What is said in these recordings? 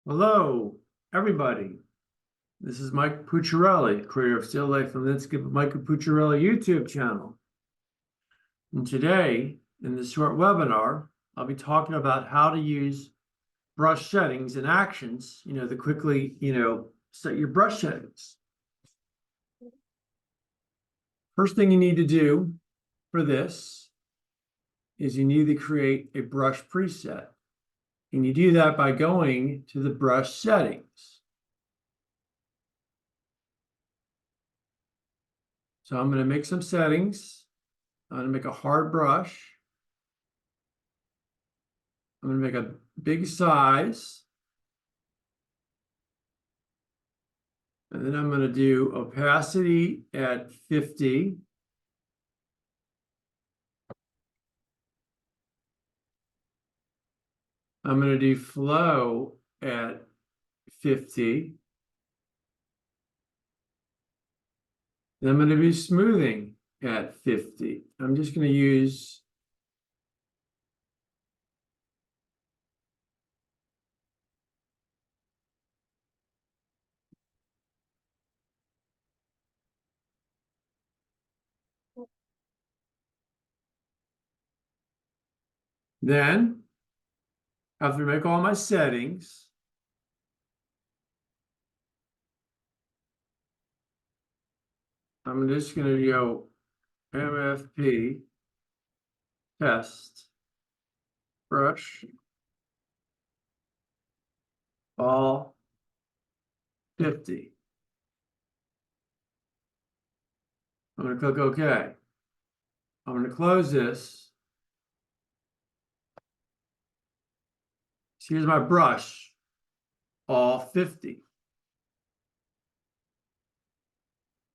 Hello, everybody. This is Mike Pucciarelli, creator of Still Life and Landscape of Michael Pucciarelli YouTube channel. And today, in this short webinar, I'll be talking about how to use brush settings and actions, to quickly, set your brush settings. First thing you need to do for this is you need to create a brush preset. And you do that by going to the brush settings. So I'm going to make some settings. I'm going to make a hard brush. I'm going to make a big size. And then I'm going to do opacity at 50. I'm going to do flow at 50. Then I'm going to do smoothing at 50. I'm just going to use then, after I make all my settings, I'm just going to go MFP test brush all 50. I'm going to click OK. I'm going to close this. So here's my brush, all 50.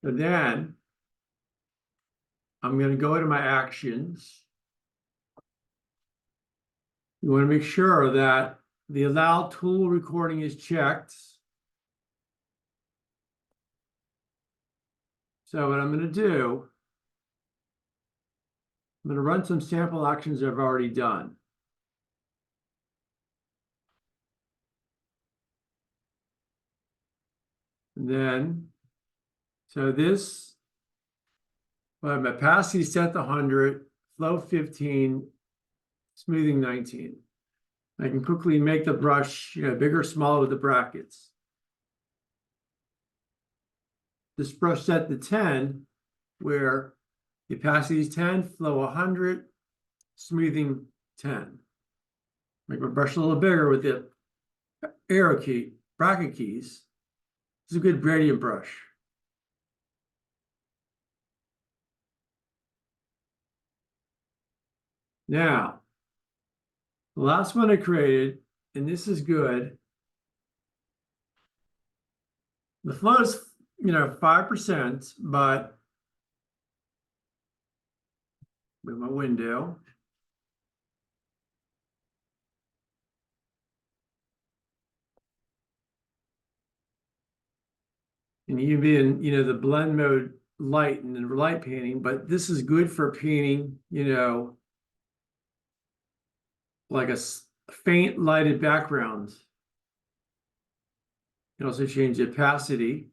And then I'm going to go into my actions. You want to make sure that the allow tool recording is checked. So what I'm going to do, I'm going to run some sample actions I've already done. And then, so this, well, my opacity set to 100, flow 15, smoothing 19. I can quickly make the brush, bigger or smaller with the brackets. This brush set to 10, where the opacity is 10, flow 100, smoothing 10. Make my brush a little bigger with the arrow key, bracket keys. This is a good gradient brush. Now, the last one I created, and this is good. The flow is, 5%, but with my window. And you'd be in, the blend mode light and the light painting, but this is good for painting, like a faint lighted background. You can also change the opacity.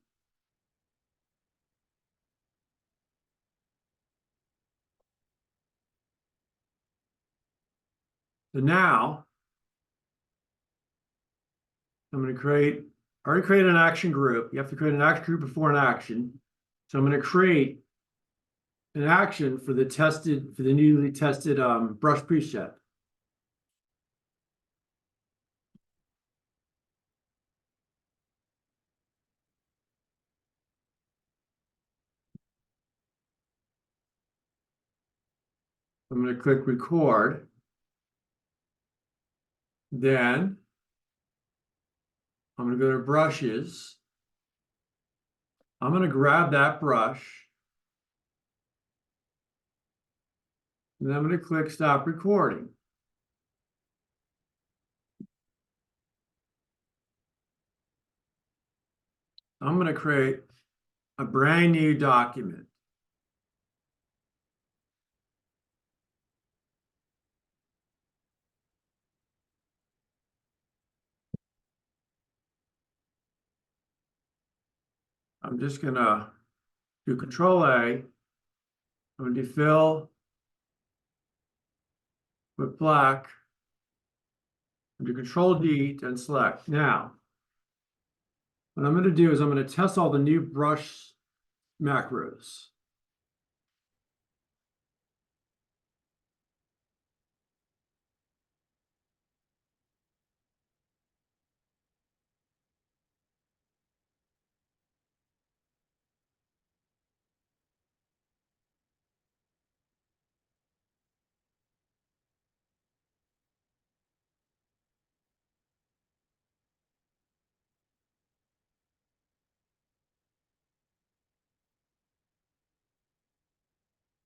So now I'm going to I already created an action group. You have to create an action group before an action. So I'm going to create an action for the newly tested brush preset. I'm going to click record. Then I'm going to go to brushes. I'm going to grab that brush. And then I'm going to click stop recording. I'm going to create a brand new document. I'm just gonna do Control A. I'm gonna do fill with black. Do Control D to unselect. Now, what I'm going to do is I'm going to test all the new brush macros.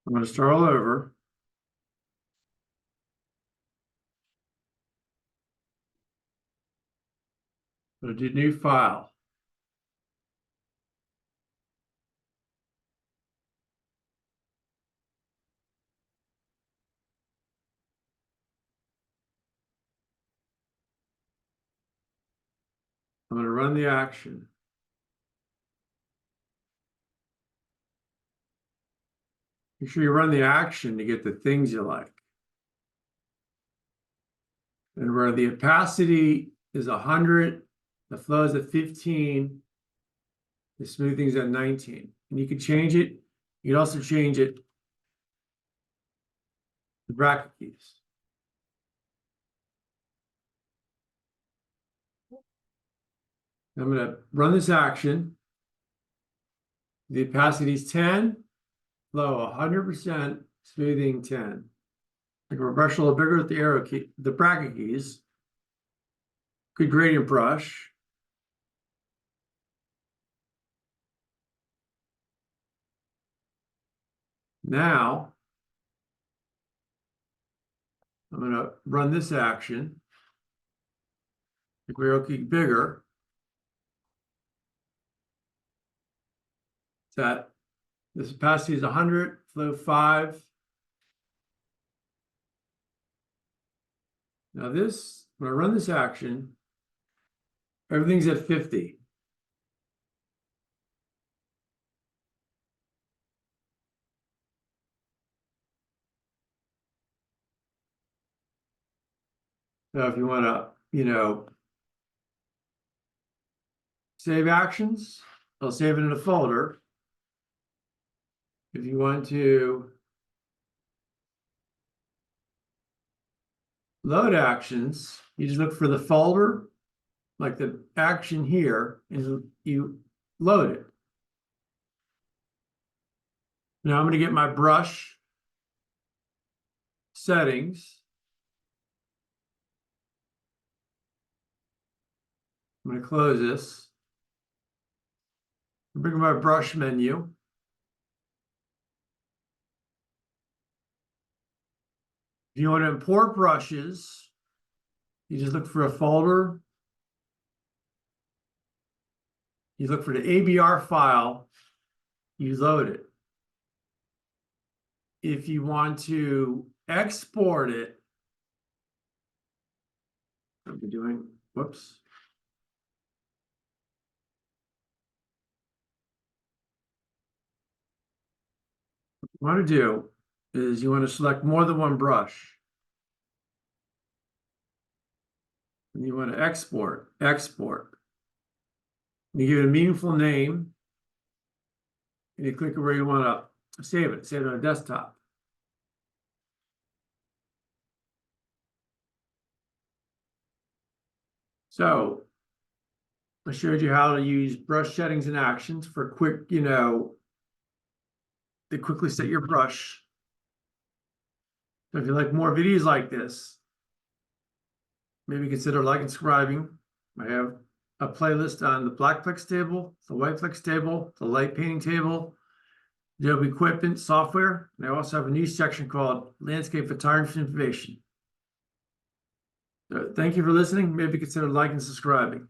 I'm going to start all over. I'm going to do new file. I'm going to run the action. Make sure you run the action to get the things you like. And where the opacity is 100, the flow is at 15, the smoothing is at 19. And you can change it. You can also change it, the bracket keys. I'm going to run this action. The opacity is 10, flow 100%, smoothing 10. I can brush a little bigger with the arrow key, the bracket keys. Good gradient brush. Now, I'm going to run this action. The arrow key bigger. That this opacity is 100, flow 5. Now this, when I run this action, everything's at 50. So if you want to, save actions, I'll save it in a folder. If you want to load actions, you just look for the folder, like the action here, and you load it. Now I'm going to get my brush settings. I'm going to close this. Bring my brush menu. If you want to import brushes, you just look for a folder. You look for the ABR file, you load it. If you want to export it, what am I doing? Whoops. What you want to do is you want to select more than one brush. And you want to export. You give it a meaningful name. And you click where you want to save it on a desktop. So I showed you how to use brush settings and actions for quick, to quickly set your brush. So if you like more videos like this, maybe consider liking and subscribing. I have a playlist on the black flex table, the white flex table, the light painting table, Adobe equipment software. And I also have a new section called landscape photography information. So thank you for listening. Maybe consider liking and subscribing.